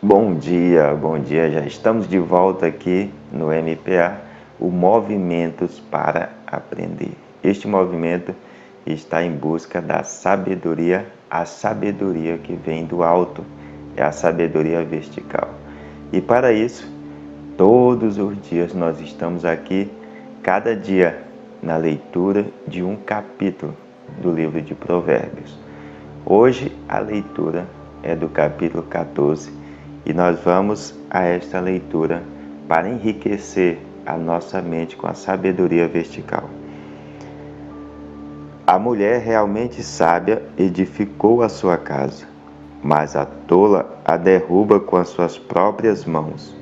Bom dia, já estamos de volta aqui no MPA, o Movimentos para Aprender. Este movimento está em busca da sabedoria, a sabedoria que vem do alto, é a sabedoria vertical. E para isso, todos os dias nós estamos aqui, cada dia, na leitura de um capítulo do livro de Provérbios. Hoje a leitura é do capítulo 14 e nós vamos a esta leitura para enriquecer a nossa mente com a sabedoria vertical. A mulher realmente sábia edificou a sua casa, mas a tola a derruba com as suas próprias mãos.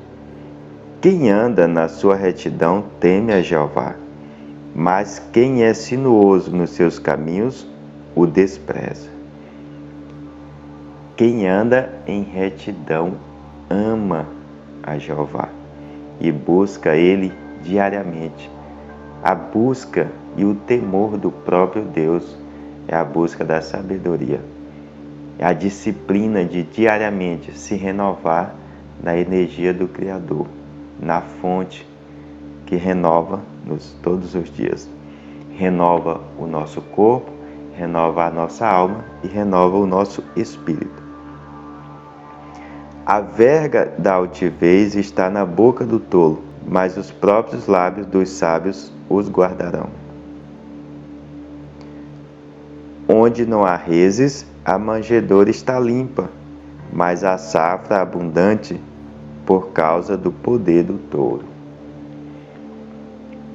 Quem anda na sua retidão teme a Jeová, mas quem é sinuoso nos seus caminhos o despreza. Quem anda em retidão ama a Jeová e busca Ele diariamente. A busca e o temor do próprio Deus é a busca da sabedoria. É a disciplina de diariamente se renovar na energia do Criador, na fonte que renova-nos todos os dias. Renova o nosso corpo, renova a nossa alma e renova o nosso espírito. A verga da altivez está na boca do tolo, mas os próprios lábios dos sábios os guardarão. Onde não há reses, a manjedoura está limpa, mas a safra abundante por causa do poder do touro.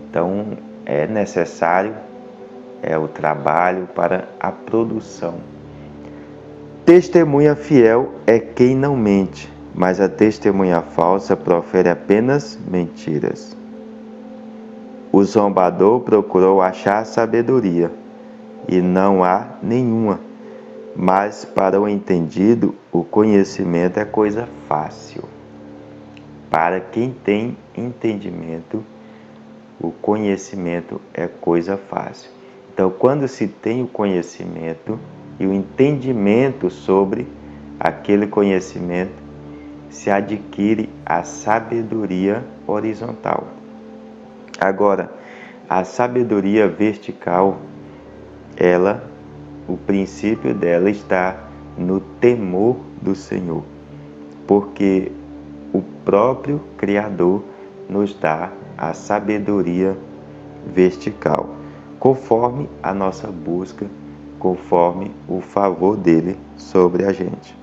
Então, é necessário o trabalho para a produção. Testemunha fiel é quem não mente, mas a testemunha falsa profere apenas mentiras. O zombador procurou achar sabedoria, e não há nenhuma, mas para o entendido o conhecimento é coisa fácil. Para quem tem entendimento, o conhecimento é coisa fácil. Então, quando se tem o conhecimento e o entendimento sobre aquele conhecimento, se adquire a sabedoria horizontal. Agora, a sabedoria vertical, o princípio dela está no temor do Senhor, porque o próprio Criador nos dá a sabedoria vertical, conforme a nossa busca, conforme o favor dele sobre a gente.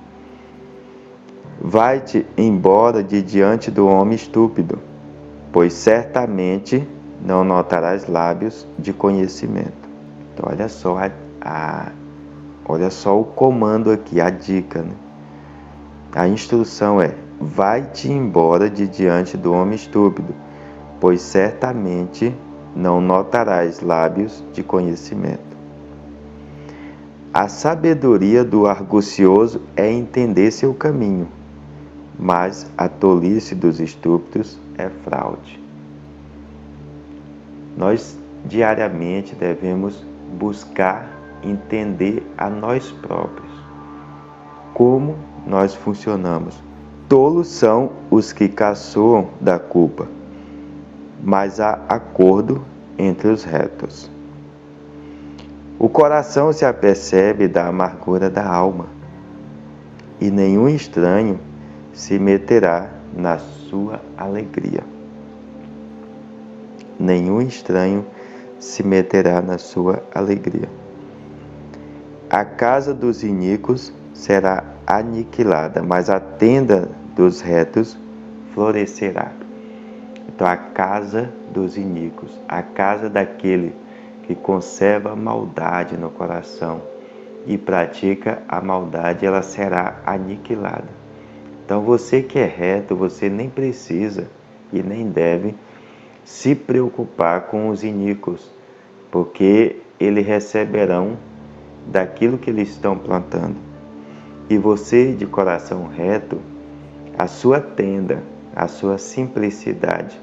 Vai-te embora de diante do homem estúpido, pois certamente não notarás lábios de conhecimento. Então, olha só o comando aqui, a dica, né? A instrução é: vai-te embora de diante do homem estúpido, pois certamente não notarás lábios de conhecimento. A sabedoria do argucioso é entender seu caminho, mas a tolice dos estúpidos é fraude. Nós diariamente devemos buscar entender a nós próprios, como nós funcionamos. Tolos são os que caçoam da culpa, mas há acordo entre os retos. O coração se apercebe da amargura da alma, e nenhum estranho se meterá na sua alegria. Nenhum estranho se meterá na sua alegria. A casa dos iníquos será aniquilada, mas a tenda dos retos florescerá. Então, a casa dos iníquos, a casa daquele que conserva a maldade no coração e pratica a maldade, ela será aniquilada. Então, você que é reto, você nem precisa e nem deve se preocupar com os iníquos, porque eles receberão daquilo que eles estão plantando. E você, de coração reto, a sua tenda, a sua simplicidade,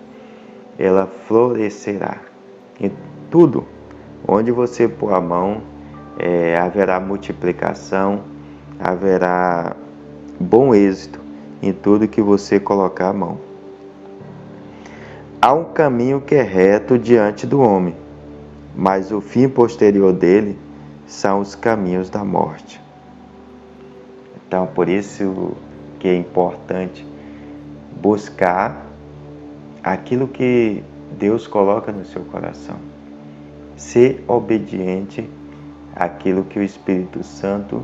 ela florescerá. Em tudo, onde você pôr a mão, haverá multiplicação, haverá bom êxito em tudo que você colocar a mão. Há um caminho que é reto diante do homem, mas o fim posterior dele são os caminhos da morte. Então, por isso que é importante buscar aquilo que Deus coloca no seu coração. Ser obediente àquilo que o Espírito Santo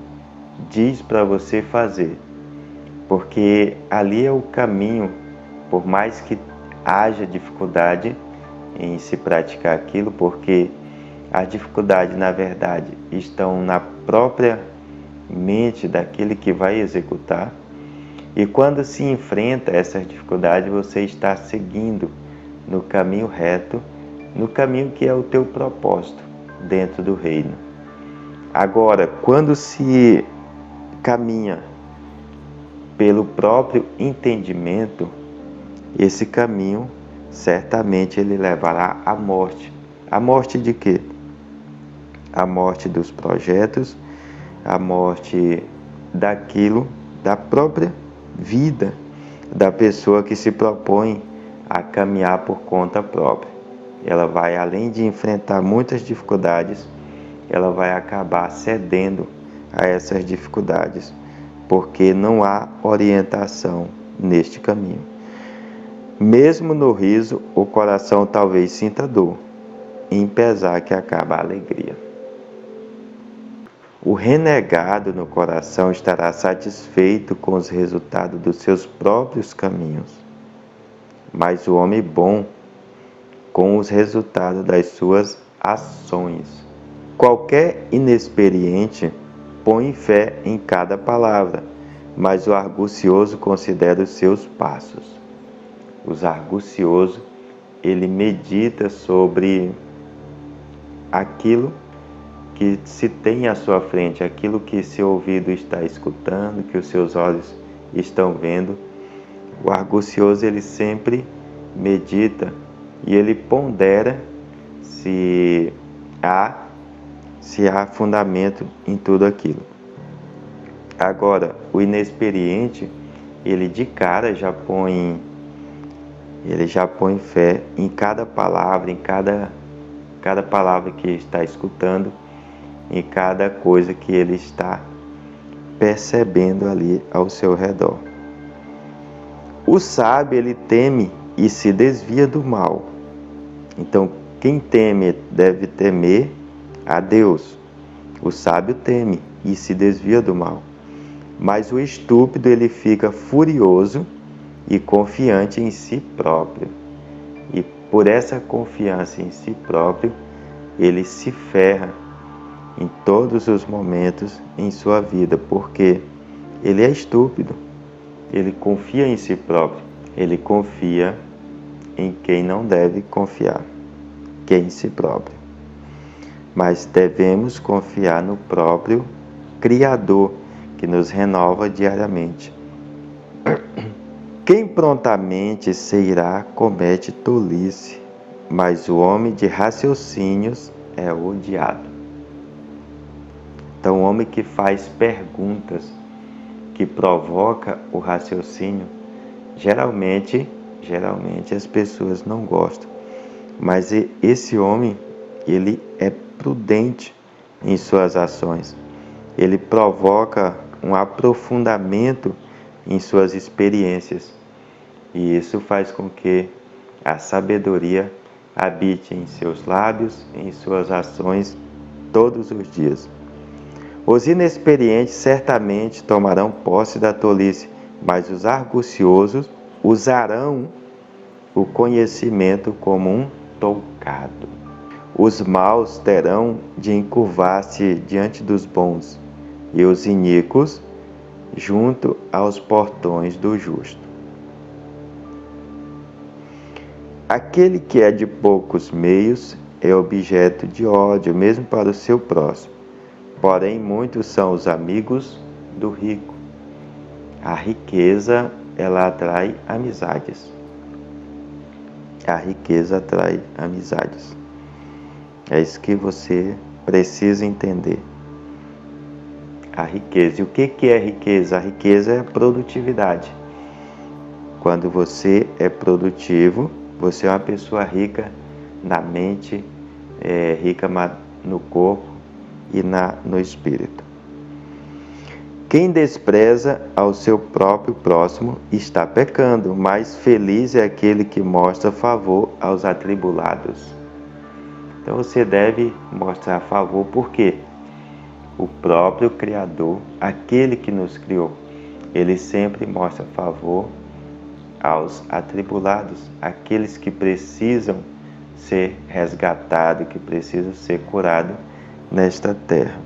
diz para você fazer. Porque ali é o caminho, por mais que haja dificuldade em se praticar aquilo, porque a dificuldade, na verdade, estão na própria mente daquele que vai executar. E quando se enfrenta essas dificuldades, você está seguindo no caminho reto, no caminho que é o teu propósito dentro do reino. Agora, quando se caminha pelo próprio entendimento, esse caminho certamente ele levará à morte. A morte de quê? A morte dos projetos, a morte daquilo, da própria vida da pessoa que se propõe a caminhar por conta própria. Ela vai, além de enfrentar muitas dificuldades, ela vai acabar cedendo a essas dificuldades, porque não há orientação neste caminho. Mesmo no riso, o coração talvez sinta dor, em pesar que acaba a alegria. O renegado no coração estará satisfeito com os resultados dos seus próprios caminhos, mas o homem bom com os resultados das suas ações. Qualquer inexperiente põe fé em cada palavra, mas o argucioso considera os seus passos. O argucioso, ele medita sobre aquilo que se tem à sua frente, aquilo que seu ouvido está escutando, que os seus olhos estão vendo. O argucioso, ele sempre medita e ele pondera se há fundamento em tudo aquilo. Agora, o inexperiente, ele de cara já põe fé em cada palavra, em cada palavra que está escutando, em cada coisa que ele está percebendo ali ao seu redor. O sábio, ele teme e se desvia do mal. Então, quem teme deve temer a Deus. O sábio teme e se desvia do mal. Mas o estúpido, ele fica furioso e confiante em si próprio. E por essa confiança em si próprio, ele se ferra em todos os momentos em sua vida, porque ele é estúpido, ele confia em si próprio, ele confia em quem não deve confiar, que é em si próprio. Mas devemos confiar no próprio Criador, que nos renova diariamente. Quem prontamente se irá comete tolice, mas o homem de raciocínios é odiado. Então, o homem que faz perguntas, que provoca o raciocínio, geralmente as pessoas não gostam. Mas esse homem, ele é prudente em suas ações. Ele provoca um aprofundamento em suas experiências. E isso faz com que a sabedoria habite em seus lábios, em suas ações, todos os dias. Os inexperientes certamente tomarão posse da tolice, mas os arguciosos usarão o conhecimento como um toucado. Os maus terão de encurvar-se diante dos bons, e os iníquos junto aos portões do justo. Aquele que é de poucos meios é objeto de ódio, mesmo para o seu próximo. Porém, muitos são os amigos do rico. A riqueza, ela atrai amizades. A riqueza atrai amizades. É isso que você precisa entender. A riqueza. E o que é riqueza? A riqueza é a produtividade. Quando você é produtivo, você é uma pessoa rica na mente, rica no corpo e no espírito. Quem despreza ao seu próprio próximo está pecando, mas feliz é aquele que mostra favor aos atribulados. Então você deve mostrar favor, porque o próprio Criador, aquele que nos criou, ele sempre mostra favor aos atribulados, aqueles que precisam ser resgatados, que precisam ser curados nesta terra.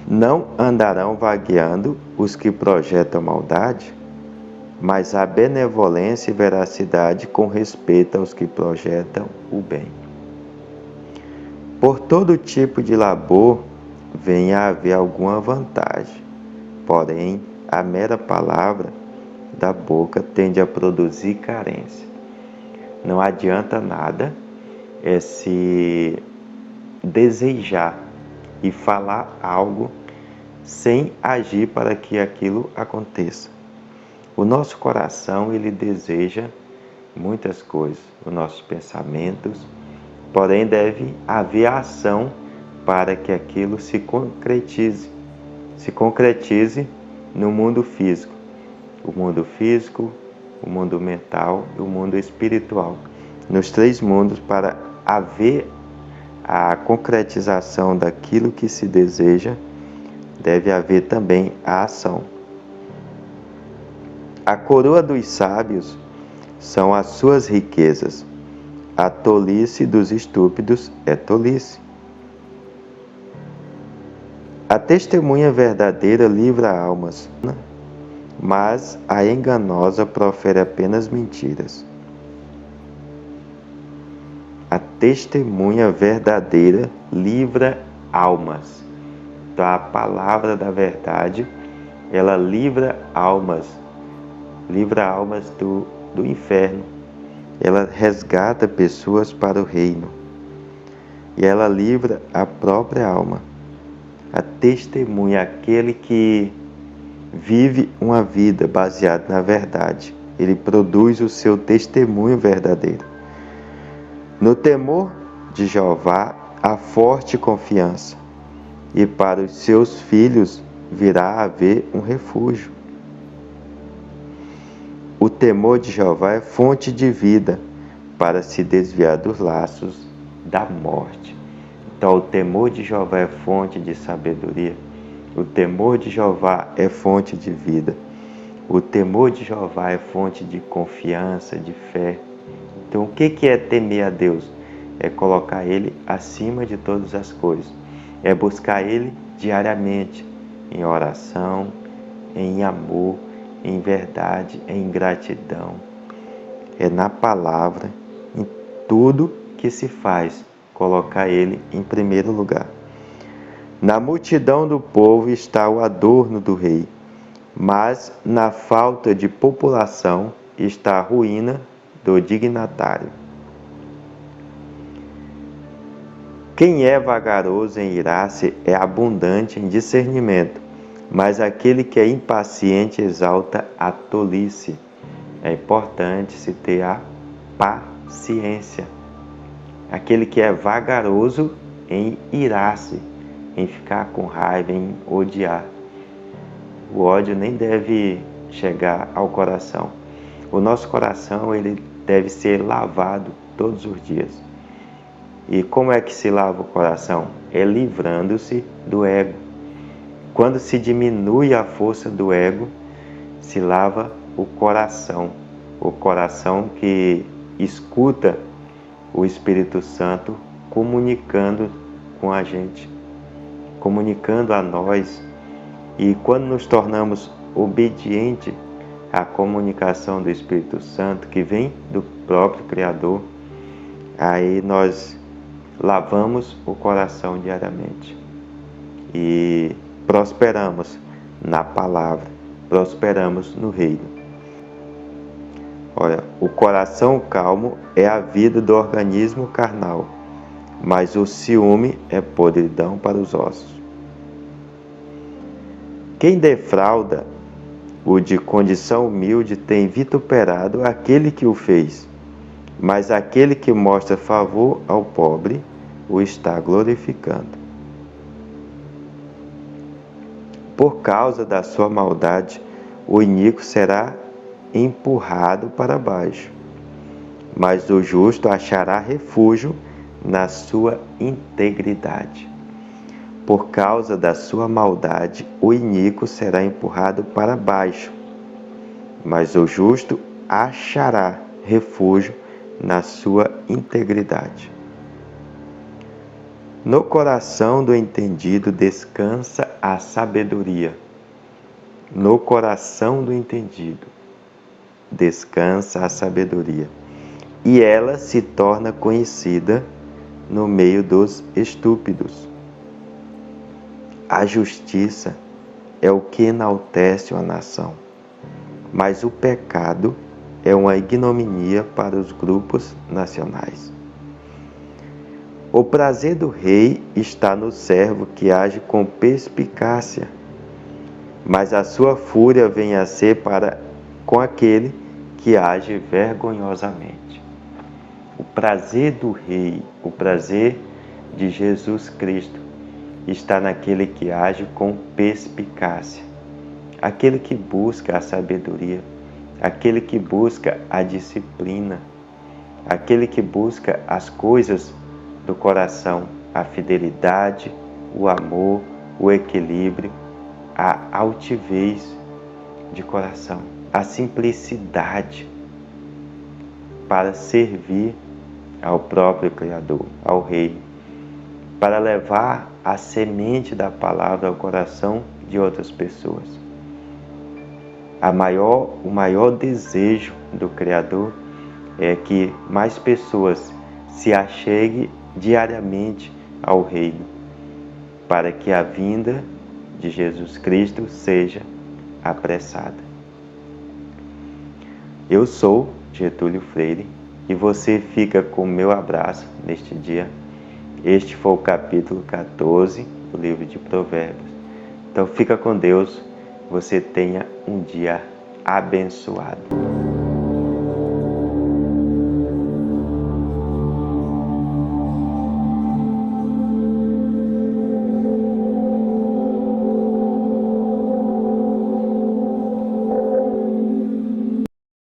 Não andarão vagueando os que projetam maldade, mas a benevolência e veracidade com respeito aos que projetam o bem. Por todo tipo de labor venha a haver alguma vantagem, porém a mera palavra da boca tende a produzir carência. Não adianta nada se desejar e falar algo sem agir para que aquilo aconteça. O nosso coração, ele deseja muitas coisas, os nossos pensamentos, porém deve haver ação para que aquilo se concretize no mundo físico. O mundo físico, o mundo mental e o mundo espiritual. Nos 3 mundos, para haver a concretização daquilo que se deseja, deve haver também a ação. A coroa dos sábios são as suas riquezas. A tolice dos estúpidos é tolice. A testemunha verdadeira livra almas, mas a enganosa profere apenas mentiras. A testemunha verdadeira livra almas. Então, a palavra da verdade, ela livra almas do inferno. Ela resgata pessoas para o reino. E ela livra a própria alma. A testemunha, aquele que vive uma vida baseada na verdade. Ele produz o seu testemunho verdadeiro. No temor de Jeová há forte confiança, e para os seus filhos virá a haver um refúgio. O temor de Jeová é fonte de vida para se desviar dos laços da morte. Então, o temor de Jeová é fonte de sabedoria. O temor de Jeová é fonte de vida. O temor de Jeová é fonte de confiança, de fé. Então, o que é temer a Deus? É colocar Ele acima de todas as coisas. É buscar Ele diariamente, em oração, em amor, em verdade, em gratidão. É na palavra, em tudo que se faz, colocar Ele em primeiro lugar. Na multidão do povo está o adorno do rei, mas na falta de população está a ruína do dignatário. Quem é vagaroso em irar-se é abundante em discernimento, mas aquele que é impaciente exalta a tolice. É importante se ter a paciência. Aquele que é vagaroso em irar-se, em ficar com raiva, em odiar. O ódio nem deve chegar ao coração. O nosso coração, ele deve ser lavado todos os dias. E como é que se lava o coração? É livrando-se do ego. Quando se diminui a força do ego, se lava o coração que escuta o Espírito Santo comunicando com a gente, comunicando a nós. E quando nos tornamos obedientes à comunicação do Espírito Santo, que vem do próprio Criador, aí nós lavamos o coração diariamente e prosperamos na palavra, prosperamos no reino. Olha, o coração calmo é a vida do organismo carnal, mas o ciúme é podridão para os ossos. Quem defrauda O de condição humilde tem vituperado aquele que o fez, mas aquele que mostra favor ao pobre o está glorificando. Por causa da sua maldade, o iníquo será empurrado para baixo, mas o justo achará refúgio na sua integridade. Por causa da sua maldade, o iníquo será empurrado para baixo, mas o justo achará refúgio na sua integridade. No coração do entendido descansa a sabedoria. No coração do entendido descansa a sabedoria, e ela se torna conhecida no meio dos estúpidos. A justiça é o que enaltece uma nação, mas o pecado é uma ignominia para os grupos nacionais. O prazer do rei está no servo que age com perspicácia, mas a sua fúria vem a ser com aquele que age vergonhosamente. O prazer do rei, o prazer de Jesus Cristo, está naquele que age com perspicácia, aquele que busca a sabedoria, aquele que busca a disciplina, aquele que busca as coisas do coração, a fidelidade, o amor, o equilíbrio, a altivez de coração, a simplicidade para servir ao próprio Criador, ao Rei, para levar a semente da palavra ao coração de outras pessoas. O maior desejo do Criador é que mais pessoas se acheguem diariamente ao Reino, para que a vinda de Jesus Cristo seja apressada. Eu sou Getúlio Freire e você fica com o meu abraço neste dia. Este foi o capítulo 14 do livro de Provérbios. Então fica com Deus, você tenha um dia abençoado.